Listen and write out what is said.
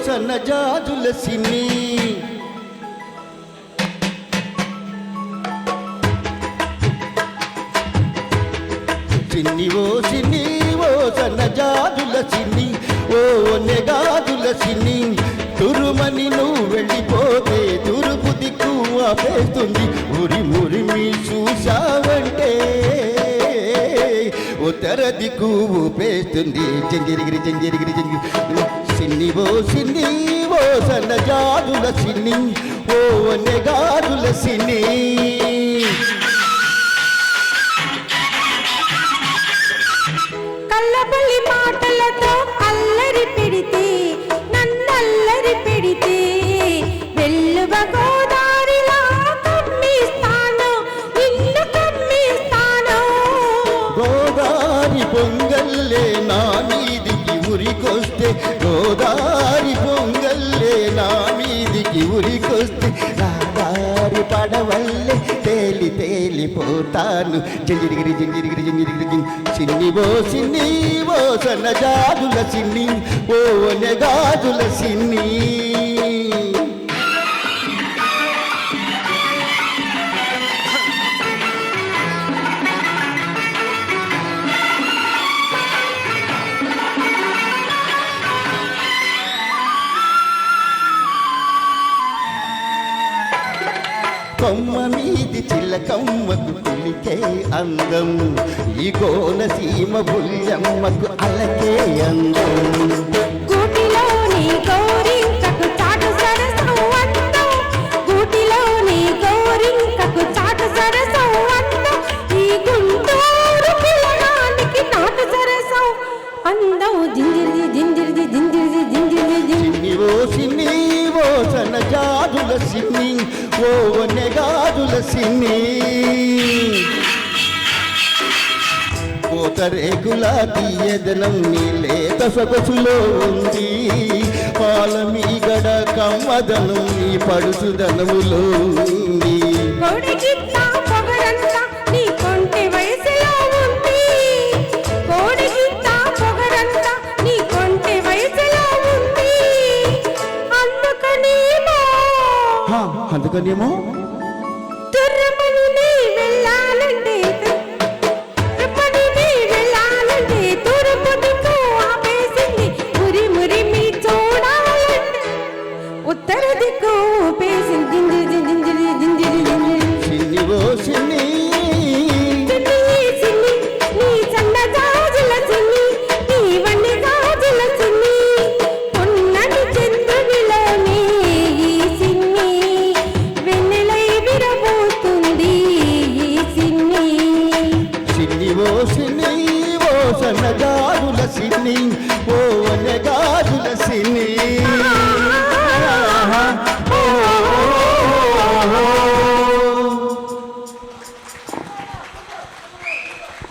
సన్నజాజుల సిన్ని చిన్ని ఓ సన్నజాజుల సిన్ని ఓ నెగాజుల సిన్ని తురుమని నువ్వు వెళ్ళిపోతే తురుపు దిక్కు ఆపేస్తుంది మురిమి చూసావంటే ఉత్తర దిక్కు ఊపేస్తుంది జంజిరిగిరి సిన్ని ఓ సన్నజాజుల సిన్ని ఓ నెగాజుల సిన్ని కల్లబల్లి మాటలతో అల్లరి పెడితే నన్నల్లరి పెడితే వెల్లువ గోదారిలా కమ్మిస్తాను నిన్ను కమ్మిస్తాను గోదారి పొంగల్లే నా మీదికి ఉరికొస్తే గోదారి పొంగల్లే నా మీదికి ఉరికొస్తే రాదారి పడవల్లే తేలిపోతాను జంజిరిగిరి సిన్ని ఓ సన్నజాజుల సిన్ని ఓ నెగాజుల సిన్ని కొమ్మ మీది చిలకమ్మకు పులికే అందం ఈ కోనసీమ బుల్లమ్మకు అలకే అందం గూటిలోని గోరింకకు చాటు సరసం అందం గూటిలోని గోరింకకు చాటు సరసం అందం ఈ గుంటూరు పిల్లగానికి నాటు సరసం అందం జింజిరిది సిన్ని ఓ సన్నజాజుల సిన్ని ఓ నెగాజుల సిన్ని కోతరేకుల తీయదనం నీ లేత సొగసులో ఉంది పాలమీగడ కమ్మదనం నీ పడుసుదనములో ఉంది నీ కొంటె వయసులో ఉంది కోడిగిత్తా పొగరంతా నీ కొంటె వయసులో ఉంది అందుకనేమో తుర్రమని నీ వెళ్ళాలంటే తూర్పు దిక్కు ఆపేసింది మురిమి చూడాలంటే ఉత్తర దిక్కు ఊపేసింది సిన్ని ఓ సిన్ని నీ సన్నజాజుల సిన్ని నీ వన్ని గాజుల సిన్ని పొన్నటి చంద్రునిలోని ఈ సిన్ని వెన్నెలై విరబోతుంది ఈ సిన్ని ఓ సన్నజాజుల సిన్ని ఓ నెగాజుల సిన్ని